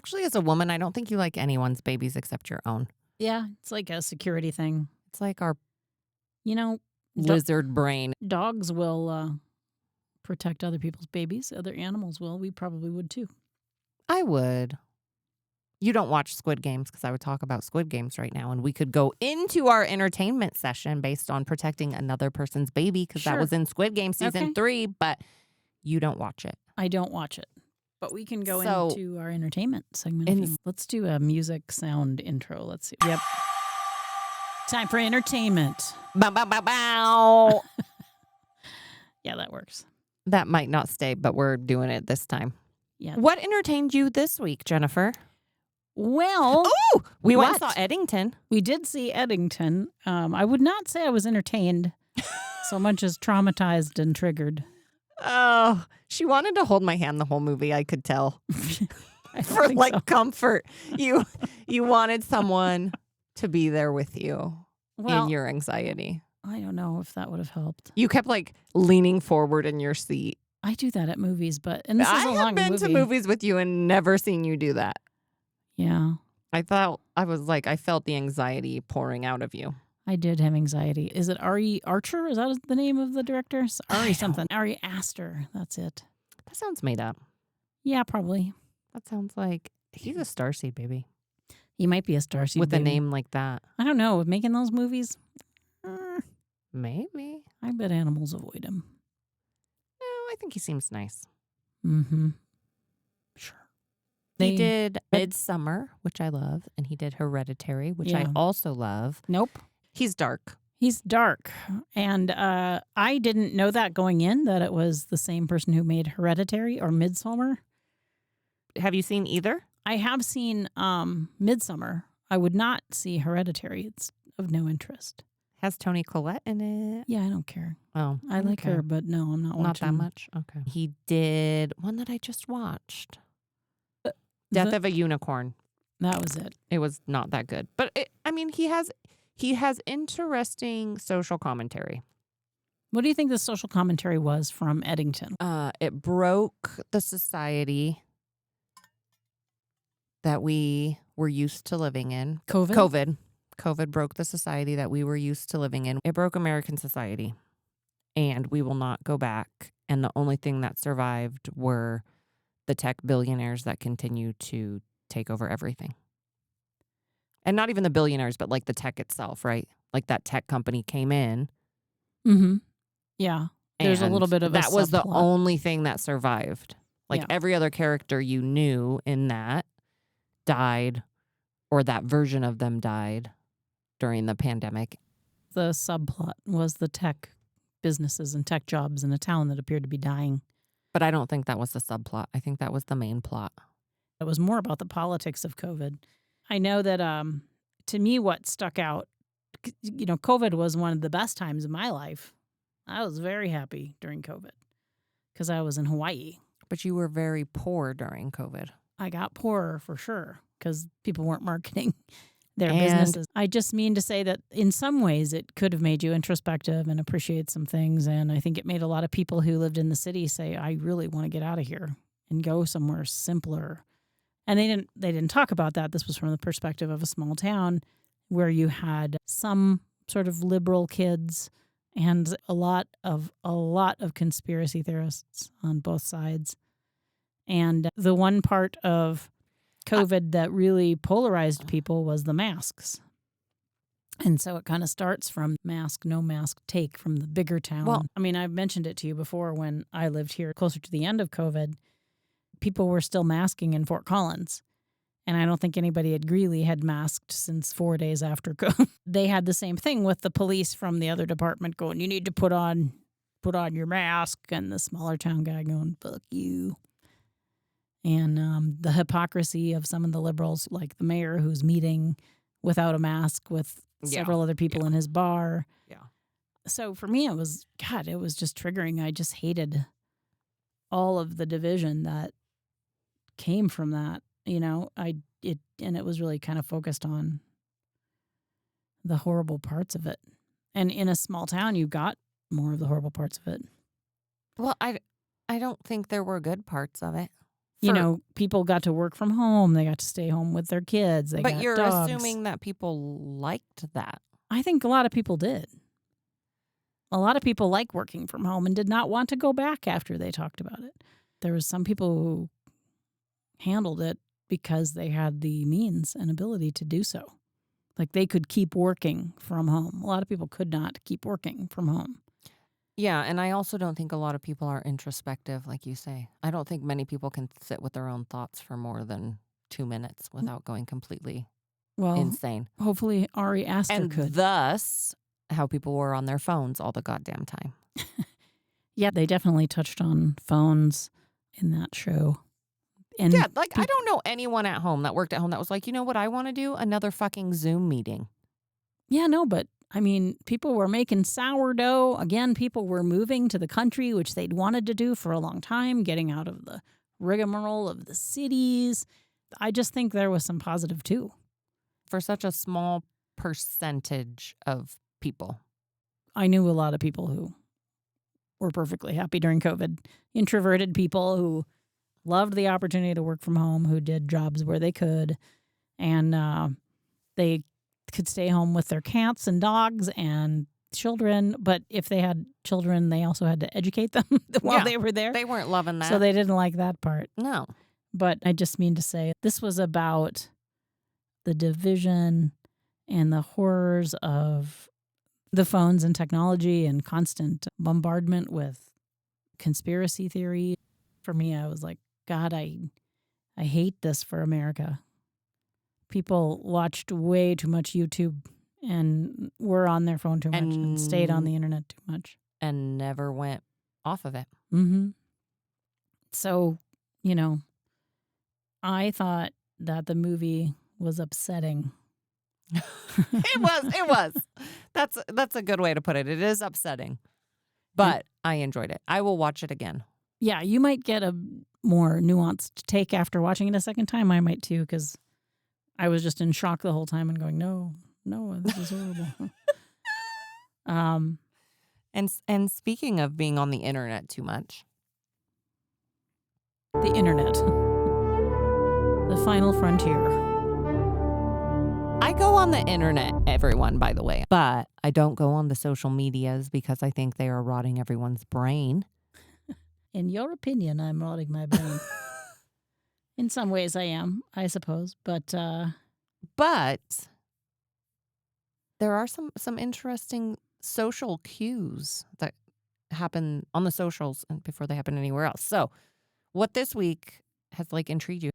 Actually, as a woman, I don't think you like anyone's babies except your own. Yeah, it's like a security thing. It's like our Lizard brain. Dogs will protect other people's babies. Other animals will. We probably would too. I would. You don't watch Squid Games because I would talk about Squid Games right now, and we could go into our entertainment session based on protecting another person's baby because that was in Squid Game season 3, but you don't watch it. I don't watch it, but we can go into our entertainment segment. Let's do a music sound intro. Let's see. Yep. Time for entertainment. Bow, bow, bow, bow. Yeah, that works. That might not stay, but we're doing it this time. Yeah. What entertained you this week, Jennifer? Well, we went and saw Eddington. We did see Eddington. I would not say I was entertained so much as traumatized and triggered. Oh, she wanted to hold my hand the whole movie. I could tell. For comfort. You wanted someone to be there with you in your anxiety. I don't know if that would have helped. You kept leaning forward in your seat. I do that at movies, but this is a long movie. I have been to movies with you and never seen you do that. Yeah. I felt the anxiety pouring out of you. I did have anxiety. Is it Ari Archer? Is that the name of the director? Ari something. Ari Aster. That's it. That sounds made up. Yeah, probably. That sounds like he's a starseed baby. He might be a starseed with baby. A name like that. I don't know. Making those movies? Maybe. I bet animals avoid him. No, I think he seems nice. Mm-hmm. Sure. He did Midsummer, which I love, and he did Hereditary, which I also love. Nope. He's dark. He's dark. And I didn't know that going in, that it was the same person who made Hereditary or Midsummer. Have you seen either? I have seen Midsummer. I would not see Hereditary. It's of no interest. Has Toni Collette in it? Yeah, I don't care. Oh, I like her, but no, I'm not watching. Not that much? Okay. He did one that I just watched. Death of a Unicorn. That was it. It was not that good. But, he has interesting social commentary. What do you think the social commentary was from Eddington? It broke the society that we were used to living in. COVID broke the society that we were used to living in. It broke American society. And we will not go back. And the only thing that survived were the tech billionaires that continue to take over everything. And not even the billionaires, but the tech itself, right? That tech company came in. Mm-hmm. Yeah. There's a little bit of that was the only thing that survived. Every other character you knew in that died, or that version of them died during the pandemic. The subplot was the tech businesses and tech jobs in a town that appeared to be dying. But I don't think that was the subplot. I think that was the main plot. It was more about the politics of COVID. I know that to me what stuck out, COVID was one of the best times in my life. I was very happy during COVID because I was in Hawaii. But you were very poor during COVID. I got poorer for sure because people weren't marketing their businesses. I just mean to say that in some ways it could have made you introspective and appreciate some things. And I think it made a lot of people who lived in the city say, I really want to get out of here and go somewhere simpler. And they didn't talk about that. This was from the perspective of a small town where you had some sort of liberal kids and a lot of conspiracy theorists on both sides. And the one part of COVID that really polarized people was the masks. And so it kind of starts from mask, no mask take from the bigger town. Well, I've mentioned it to you before when I lived here closer to the end of COVID, people were still masking in Fort Collins. And I don't think anybody at Greeley had masked since 4 days after COVID. They had the same thing with the police from the other department going, you need to put on your mask. And the smaller town guy going, fuck you. And the hypocrisy of some of the liberals, like the mayor who's meeting without a mask with several other people in his bar. Yeah. So for me, it was just triggering. I just hated all of the division that came from that. And it was really kind of focused on the horrible parts of it. And in a small town, you got more of the horrible parts of it. Well, I don't think there were good parts of it. people got to work from home. They got to stay home with their kids. They But got you're dogs. assuming that people liked that. I think a lot of people did. A lot of people like working from home and did not want to go back after they talked about it. There was some people who handled it because they had the means and ability to do so. Like they could keep working from home. A lot of people could not keep working from home. Yeah, and I also don't think a lot of people are introspective, like you say. I don't think many people can sit with their own thoughts for more than 2 minutes without going completely insane. Hopefully Ari Aster And could. thus, how people were on their phones all the goddamn time. Yeah, they definitely touched on phones in that show. And yeah, like I don't know anyone at home that worked at home that was like, you know what I want to do? Another fucking Zoom meeting. Yeah, no, but I mean, people were making sourdough. Again, people were moving to the country, which they'd wanted to do for a long time, getting out of the rigmarole of the cities. I just think there was some positive too. For such a small percentage of people. I knew a lot of people who were perfectly happy during COVID. Introverted people who loved the opportunity to work from home, who did jobs where they could. And they could stay home with their cats and dogs and children. But if they had children, they also had to educate them while they were there. They weren't loving that. So they didn't like that part. No. But I just mean to say, this was about the division and the horrors of the phones and technology and constant bombardment with conspiracy theory. For me, I was like, God, I hate this for America. People watched way too much YouTube and were on their phone too much and stayed on the internet too much. And never went off of it. Mm-hmm. So, I thought that the movie was upsetting. It was. That's a good way to put it. It is upsetting. But I enjoyed it. I will watch it again. Yeah, you might get a more nuanced take after watching it a second time. I might too, because I was just in shock the whole time and going, no, this is horrible. And speaking of being on the internet too much. The internet. The final frontier. I go on the internet, everyone, by the way, but I don't go on the social medias because I think they are rotting everyone's brain. In your opinion, I'm rotting my brain. In some ways I am, I suppose. But there are some interesting social cues that happen on the socials and before they happen anywhere else. So what this week has intrigued you?